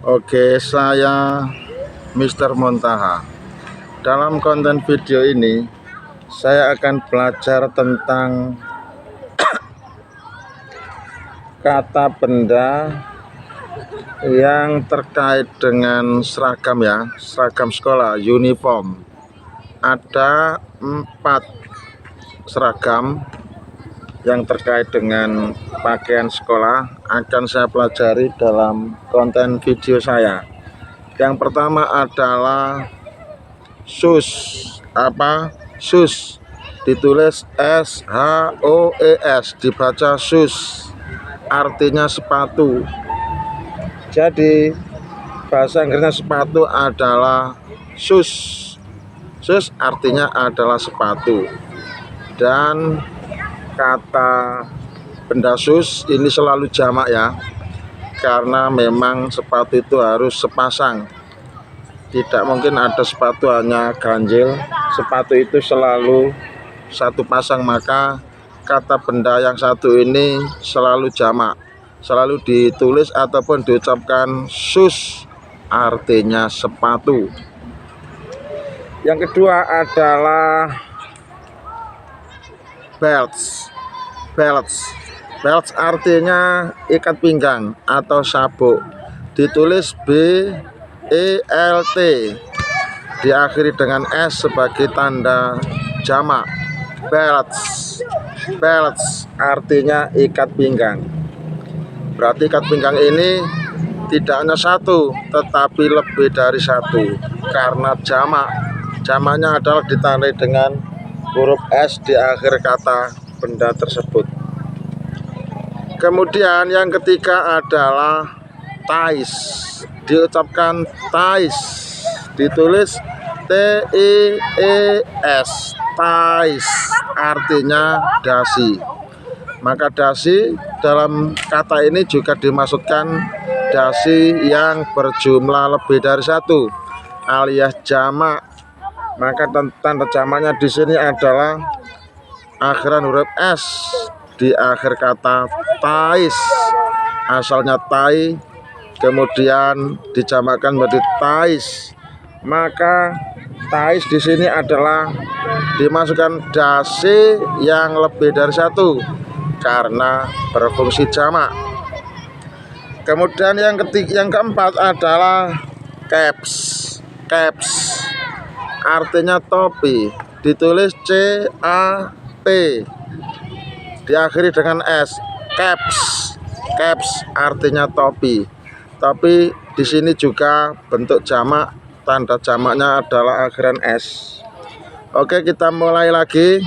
Oke, saya Mr. Montaha. Dalam konten video ini, saya akan belajar tentang kata benda yang terkait dengan seragam seragam sekolah, uniform. Ada 4 seragam yang terkait dengan pakaian sekolah akan saya pelajari dalam konten video saya. Yang pertama adalah shoes. Shoes ditulis SHOES, dibaca shoes, artinya sepatu. Jadi bahasa Inggrisnya sepatu adalah shoes. Shoes artinya adalah sepatu. Dan kata benda shoes ini selalu jamak karena memang sepatu itu harus sepasang. Tidak mungkin ada sepatu hanya ganjil. Sepatu itu selalu satu pasang, maka kata benda yang satu ini selalu jamak, selalu ditulis ataupun diucapkan shoes, artinya sepatu. Yang kedua adalah belts. Belts artinya ikat pinggang atau sabuk, ditulis BELT, diakhiri dengan S sebagai tanda jamak. Belts artinya ikat pinggang. Berarti ikat pinggang ini tidak hanya satu, tetapi lebih dari satu, karena jamaknya adalah ditandai dengan huruf S di akhir kata benda tersebut. Kemudian yang ketiga adalah ties, diucapkan ties, ditulis TIES, ties artinya dasi. Maka dasi dalam kata ini juga dimaksudkan dasi yang berjumlah lebih dari satu, alias jamak. Maka tanda jamaknya di sini adalah akhiran huruf S di akhir kata ties. Asalnya tai, kemudian dijamakkan menjadi ties. Maka ties di sini adalah dimasukkan dasi yang lebih dari satu karena berfungsi jamak. Kemudian yang keempat adalah caps. Artinya topi, ditulis CAP, diakhiri dengan S. Caps artinya topi. Tapi di sini juga bentuk jamak, tanda jamaknya adalah akhiran S. Oke, kita mulai lagi.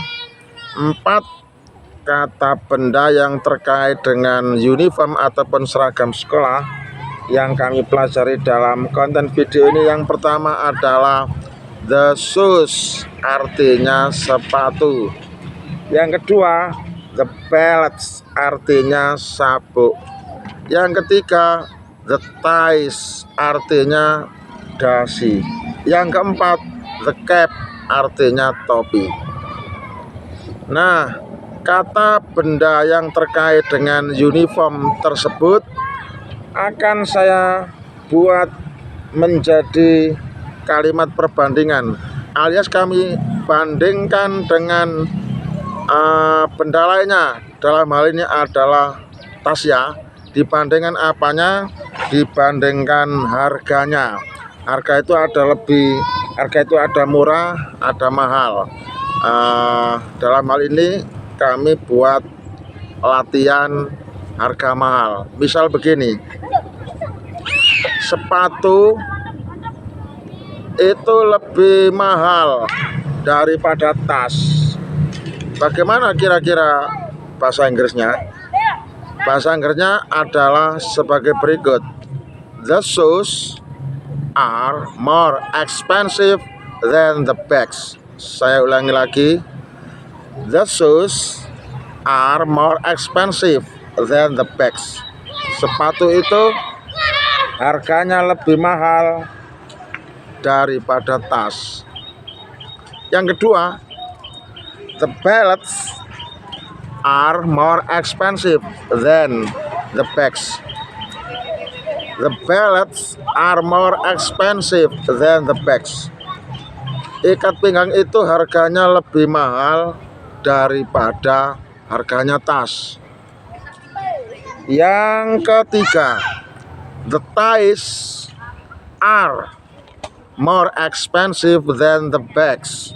4 kata benda yang terkait dengan uniform ataupun seragam sekolah yang kami pelajari dalam konten video ini. Yang pertama adalah the shoes, artinya sepatu. Yang kedua, the belts, artinya sabuk. Yang ketiga, the ties, artinya dasi. Yang keempat, the cap, artinya topi. Nah, kata benda yang terkait dengan uniform tersebut akan saya buat menjadi kalimat perbandingan, alias kami bandingkan dengan benda lainnya. Dalam hal ini adalah tas dibandingkan apanya? Dibandingkan harganya. Harga itu ada murah, ada mahal. Dalam hal ini kami buat latihan harga mahal. Misal begini, sepatu itu lebih mahal daripada tas. Bagaimana kira-kira bahasa Inggrisnya? Bahasa Inggrisnya adalah sebagai berikut: the shoes are more expensive than the bags. Saya ulangi lagi, the shoes are more expensive than the bags. Sepatu itu harganya lebih mahal daripada tas. Yang kedua, the belts are more expensive than the bags. The belts are more expensive than the bags. Ikat pinggang itu harganya lebih mahal daripada harganya tas. Yang ketiga, the ties are more expensive than the bags.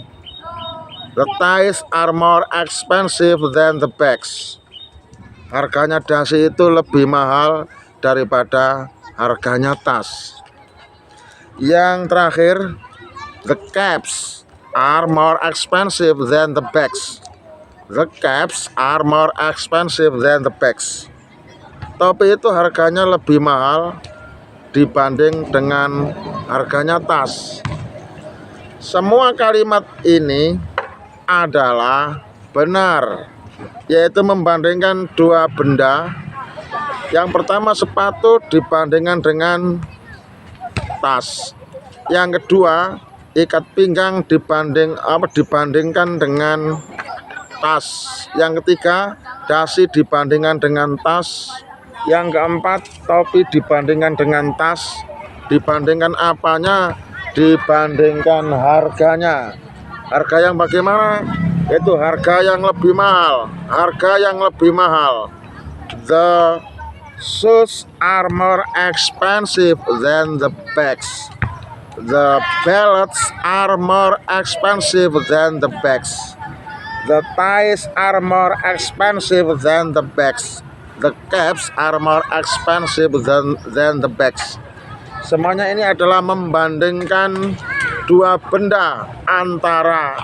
The ties are more expensive than the bags. Harganya dasi itu lebih mahal daripada harganya tas. Yang terakhir, the caps are more expensive than the bags. The caps are more expensive than the bags. Topi itu harganya lebih mahal dibanding dengan harganya tas. Semua kalimat ini adalah benar, yaitu membandingkan dua benda. Yang pertama sepatu dibandingkan dengan tas. Yang kedua ikat pinggang dibandingkan dengan tas. Yang ketiga dasi dibandingkan dengan tas. Yang keempat topi dibandingkan dengan tas. Dibandingkan apanya? Dibandingkan harganya. Harga yang bagaimana? Itu harga yang lebih mahal. Harga yang lebih mahal. The shoes are more expensive than the bags. The belts are more expensive than the bags. The ties are more expensive than the bags. The caps are more expensive than the bags. Semuanya ini adalah membandingkan dua benda, antara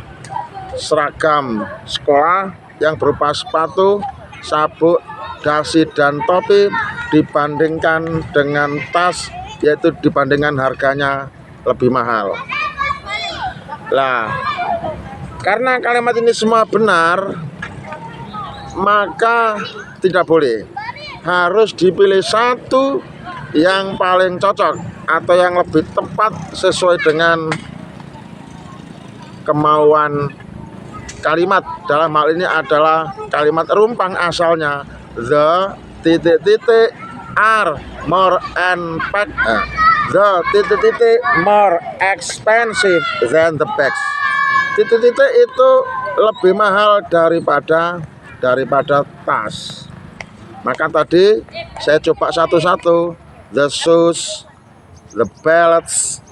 seragam sekolah yang berupa sepatu, sabuk, dasi, dan topi dibandingkan dengan tas, yaitu dibandingkan harganya lebih mahal. Lah, karena kalimat ini semua benar, maka tidak boleh, harus dipilih satu yang paling cocok atau yang lebih tepat sesuai dengan kemauan kalimat. Dalam hal ini adalah kalimat rumpang asalnya, the are more more expensive than the bags. Itu lebih mahal daripada tas. Maka tadi saya coba satu-satu, the shoes, the belts,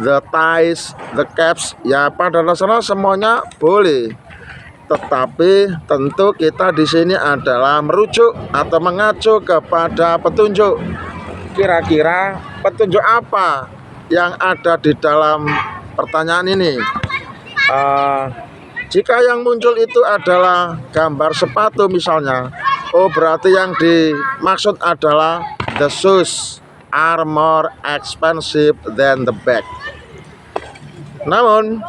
the ties, the caps, ya pada dasarnya semuanya boleh. Tetapi tentu kita di sini adalah merujuk atau mengacu kepada petunjuk. Kira-kira petunjuk apa yang ada di dalam pertanyaan ini? Jika yang muncul itu adalah gambar sepatu misalnya, oh berarti yang dimaksud adalah the shoes are more expensive than the bag. Namun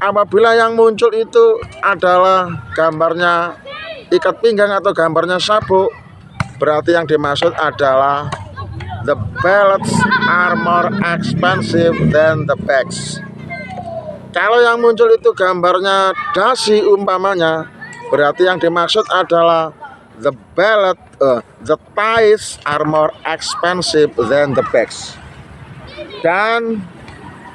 apabila yang muncul itu adalah gambarnya ikat pinggang atau gambarnya sabuk, berarti yang dimaksud adalah the belts are more expensive than the bags. Kalau yang muncul itu gambarnya dasi umpamanya, berarti yang dimaksud adalah the ties are more expensive than the bags. Dan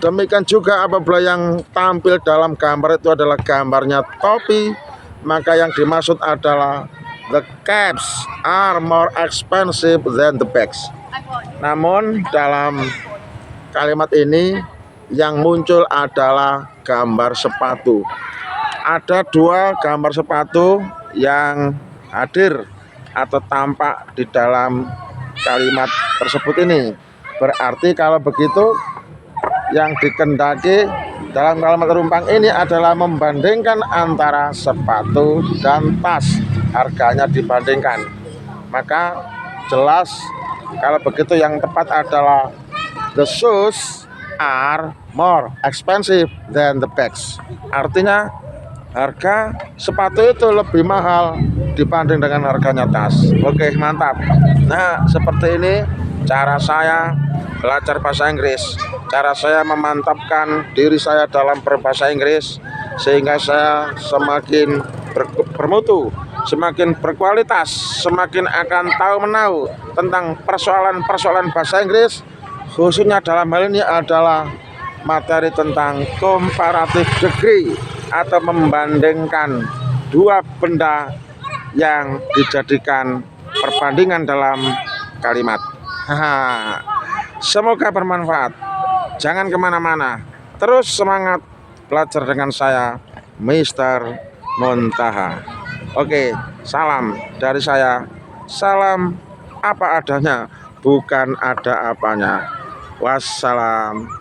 demikian juga apabila yang tampil dalam gambar itu adalah gambarnya topi, maka yang dimaksud adalah the caps are more expensive than the bags. Namun dalam kalimat ini yang muncul adalah gambar sepatu. Ada dua gambar sepatu yang hadir atau tampak di dalam kalimat tersebut ini. Berarti kalau begitu yang dikendaki dalam kalimat rumpang ini adalah membandingkan antara sepatu dan tas, harganya dibandingkan. Maka jelas kalau begitu yang tepat adalah the shoes are more expensive than the bags. Artinya harga sepatu itu lebih mahal dibanding dengan harganya tas. Oke, mantap. Nah, seperti ini cara saya belajar bahasa Inggris, cara saya memantapkan diri saya dalam berbahasa Inggris sehingga saya semakin bermutu semakin berkualitas, semakin akan tahu menahu tentang persoalan-persoalan bahasa Inggris, khususnya dalam hal ini adalah materi tentang comparative degree atau membandingkan dua benda yang dijadikan perbandingan dalam kalimat. Semoga bermanfaat. Jangan kemana-mana, terus semangat belajar dengan saya, Mr. Montaha. Oke, salam dari saya. Salam apa adanya, bukan ada apanya. Wassalam.